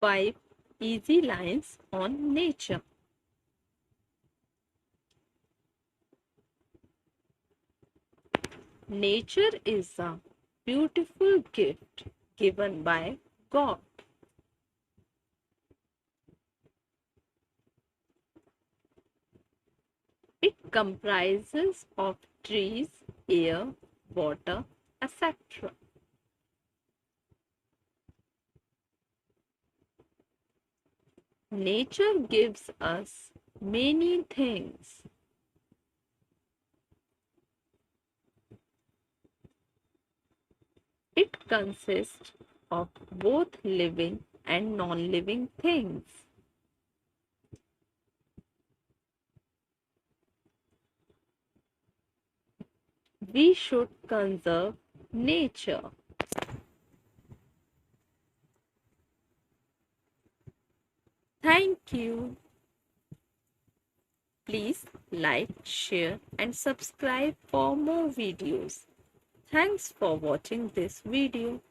5 easy lines on nature. Nature is a beautiful gift given by God. It comprises of trees, air, water, etc. Nature gives us many things. It consists of both living and non-living things. We should conserve nature. Thank you. Please like, share and subscribe for more videos. Thanks for watching this video.